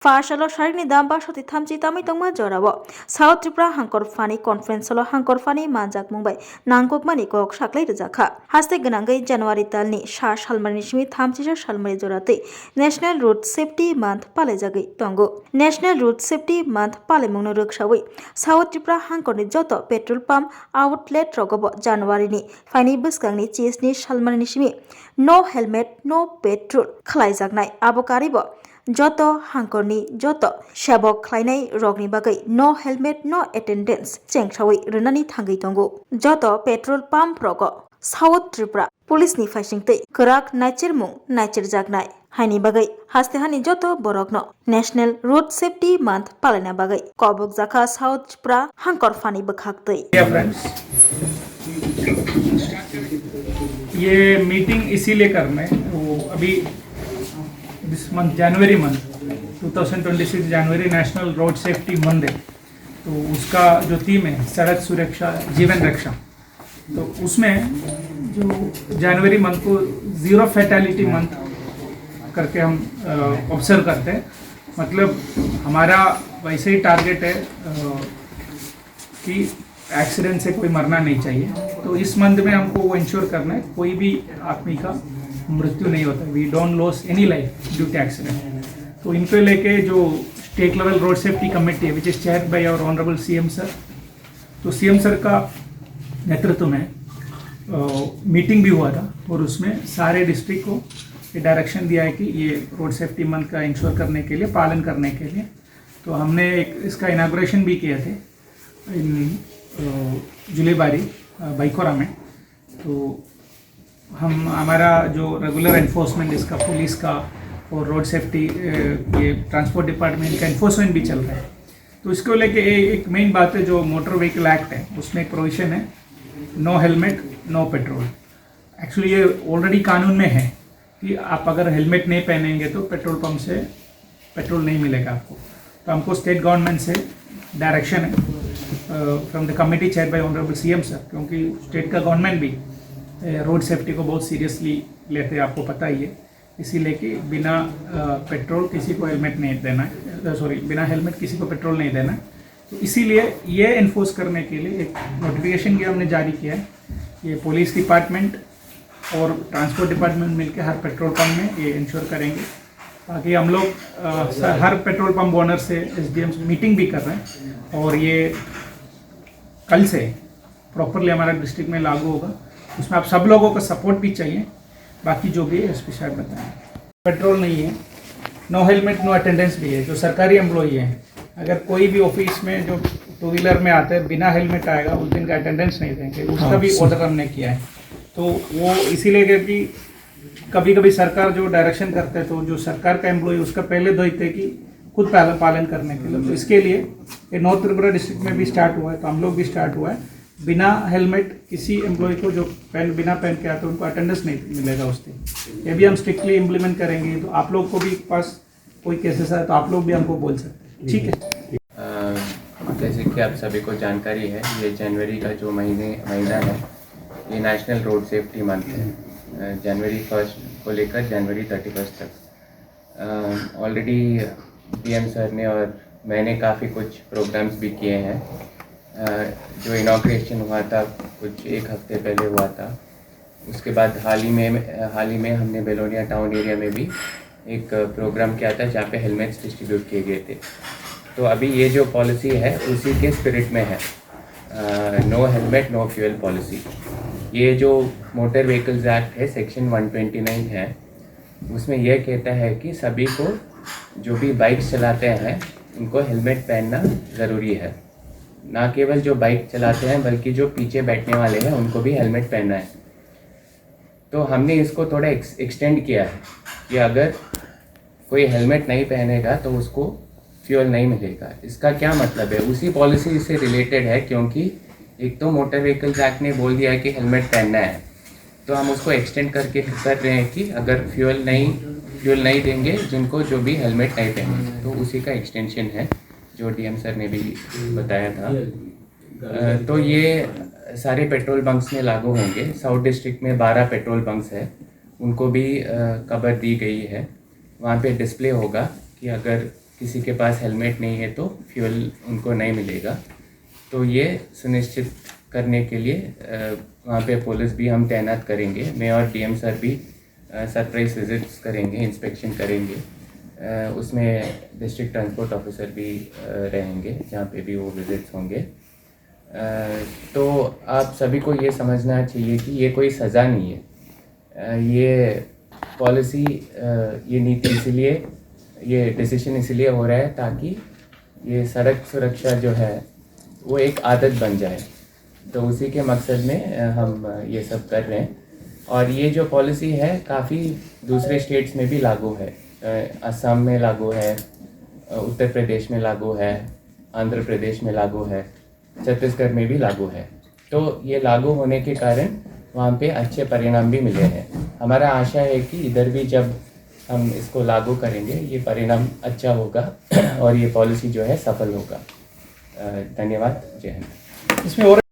Fashalo sharini damba shoti thamchi tami tongma jorabo South Tripura Hangkor Fani Conference solo Hangkor Fani manjak mumbai nangkok mani kok saklai rejakha haste ganangai January talni sha salmani shimi thamchi salmani jorate National Road Safety Month palajagai tongo National Road Safety Month palemungno ruksawi South Tripura Hangkor ni joto petrol pump outlet rogobo January ni fani buskangni cheese ni salmani shimi no helmet no petrol khlaijaknai abokaribo joto hangkorni joto shabok khlainai rokni bagai no helmet no attendance chengsawi runani thangai tongo joto petrol pump rogo South Tripura police ni faisingtei krak naichermung naicherjaknai haini bagai hastehani joto borokno National Road Safety Month palana bagai kobok jaka South Tripura hangkor fani bakhaktei ये meeting इसीलिए करना है वो अभी this month January month 2026 January national road safety month है तो उसका जो थीम है सड़क सुरक्षा जीवन रक्षा तो उसमें जो जनवरी मंथ को ज़ीरो फैटेलिटी मंथ करके हम ऑब्जर्व करते हैं मतलब हमारा वैसे ही टारगेट है कि एक्सीडेंट से कोई मरना नहीं चाहिए तो इस मंथ में हमको वो इंश्योर करना है कोई भी आदमी का मृत्यु नहीं होता we don't loss any life due to accident तो इनको लेके जो state level road safety committee है which is chaired by our honourable CM sir तो सीएम सर का नेतृत्व में मीटिंग भी हुआ था और उसमें सारे डिस्ट्रिक्ट को ये डायरेक्शन दिया है कि ये रोड सेफ्टी मंथ का इंश्योर करने के लिए पालन करने के लिए तो हमने एक इसका इनाग्रेशन भी किए थे इन जुलेबारी बाइकोरा में तो हम हमारा जो रेगुलर एनफोर्समेंट इसका पुलिस का और रोड सेफ्टी ये ट्रांसपोर्ट डिपार्टमेंट का एनफोर्समेंट भी चल रहा है तो इसको लेके एक मेन बात है जो मोटर व्हीकल एक्ट है उसमें एक प्रोविजन है no helmet no petrol actually ये ऑलरेडी कानून में है कि आप अगर हेलमेट नहीं पहनेंगे तो पेट्रोल पंप से पेट्रोल नहीं मिलेगा आपको तो हमको स्टेट गवर्नमेंट से डायरेक्शन है from the committee chair by honourable CM sir क्योंकि स्टेट का गवर्नमेंट भी रोड सेफ्टी को बहुत सीरियसली लेते हैं आपको पता ही है इसीलिए कि बिना पेट्रोल किसी को हेलमेट नहीं देना है सॉरी बिना हेलमेट किसी को पेट्रोल नहीं देना है तो इसीलिए ये इन्फोर्स करने के लिए एक नोटिफिकेशन भी हमने जारी किया है ये पुलिस डिपार्टमेंट और ट्रांसपोर्ट डिपार्टमेंट मिलकर हर पेट्रोल पंप में ये इंश्योर करेंगे बाकी हम लोग हर पेट्रोल पंप ओनर से एसडीएम से मीटिंग भी कर रहे हैं और ये कल से प्रॉपरली हमारा डिस्ट्रिक्ट में लागू होगा उसमें आप सब लोगों का सपोर्ट भी चाहिए बाकी जो भी है एसपी साहब बताएंगे पेट्रोल नहीं है नो हेलमेट नो अटेंडेंस भी है जो सरकारी एम्प्लॉई है अगर कोई भी ऑफिस में जो टू व्हीलर में आते हैं बिना हेलमेट आएगा उस दिन का अटेंडेंस नहीं देंगे उसका भी ऑर्डर हमने किया है तो वो इसीलिए कि कभी कभी सरकार जो डायरेक्शन करते हैं तो जो सरकार का एम्प्लॉय उसका पहले दायित्व कि खुद पालन करने के लिए तो इसके लिए ये नॉर्थ त्रिपुरा डिस्ट्रिक्ट में भी स्टार्ट हुआ है तो हम लोग भी स्टार्ट हुआ है बिना हेलमेट किसी एम्प्लॉय को जो बिना पहन के आते हैं उनको अटेंडेंस नहीं मिलेगा उस दिन ये भी हम स्ट्रिक्टली इम्प्लीमेंट करेंगे तो आप लोग को भी पास कोई केसेस है तो आप लोग भी हमको बोल सकते हैं ठीक है जैसे कि आप सभी को जानकारी है ये जनवरी का जो महीना है ये नेशनल रोड सेफ्टी मंथ है जनवरी 1 को लेकर जनवरी 31 तक ऑलरेडी पीएम सर ने और मैंने काफ़ी कुछ प्रोग्राम्स भी किए हैं जो इनॉग्रेशन हुआ था कुछ एक हफ्ते पहले हुआ था उसके बाद हाल ही में हमने बेलोनिया टाउन एरिया में भी एक प्रोग्राम किया था जहाँ पे हेलमेट्स डिस्ट्रीब्यूट किए गए थे तो अभी ये जो पॉलिसी है उसी के स्पिरिट में है no helmet no fuel policy ये जो मोटर व्हीकल्स एक्ट है सेक्शन 129 है उसमें यह कहता है कि सभी को जो भी बाइक्स चलाते हैं उनको हेलमेट पहनना ज़रूरी है ना केवल जो बाइक चलाते हैं बल्कि जो पीछे बैठने वाले हैं उनको भी हेलमेट पहनना है तो हमने इसको थोड़ा एक्सटेंड किया है कि अगर कोई हेलमेट नहीं पहनेगा तो उसको फ्यूल नहीं मिलेगा इसका क्या मतलब है उसी पॉलिसी से रिलेटेड है क्योंकि एक तो मोटर व्हीकल्स एक्ट ने बोल दिया है कि हेलमेट पहनना है तो हम उसको एक्सटेंड करके कर रहे हैं कि अगर फ्यूल नहीं देंगे जिनको जो भी हेलमेट नहीं पहने तो उसी का एक्सटेंशन है जो डीएम सर ने भी बताया था तो ये सारे पेट्रोल बंक्स में लागू होंगे साउथ डिस्ट्रिक्ट में 12 पेट्रोल बंक्स है उनको भी खबर दी गई है वहाँ पे डिस्प्ले होगा कि अगर किसी के पास हेलमेट नहीं है तो फ्यूल उनको नहीं मिलेगा। तो ये सुनिश्चित करने के लिए वहाँ पे पुलिस भी हम तैनात करेंगे। मेयर और डीएम सर भी सरप्राइज विजिट्स करेंगे, इंस्पेक्शन करेंगे। उसमें डिस्ट्रिक्ट ट्रांसपोर्ट ऑफिसर भी रहेंगे जहाँ पे भी वो विजिट्स होंगे। तो आप सभी को ये समझना चाहिए कि ये कोई सज़ा नहीं है। ये पॉलिसी, ये नीति इसलिए, ये डिसीजन इसलिए हो रहा है ताकि ये सड़क सुरक्षा जो है वो एक आदत बन जाए। तो उसी के मकसद में हम ये सब कर रहे हैं। और ये जो पॉलिसी है काफ़ी दूसरे स्टेट्स में भी लागू है। असम में लागू है, उत्तर प्रदेश में लागू है, आंध्र प्रदेश में लागू है, छत्तीसगढ़ में भी लागू है। तो ये लागू होने के कारण वहाँ पे अच्छे परिणाम भी मिले हैं। हमारा आशा है कि इधर भी जब हम इसको लागू करेंगे ये परिणाम अच्छा होगा और ये पॉलिसी जो है सफल होगा। धन्यवाद। जय हिंद। इसमें और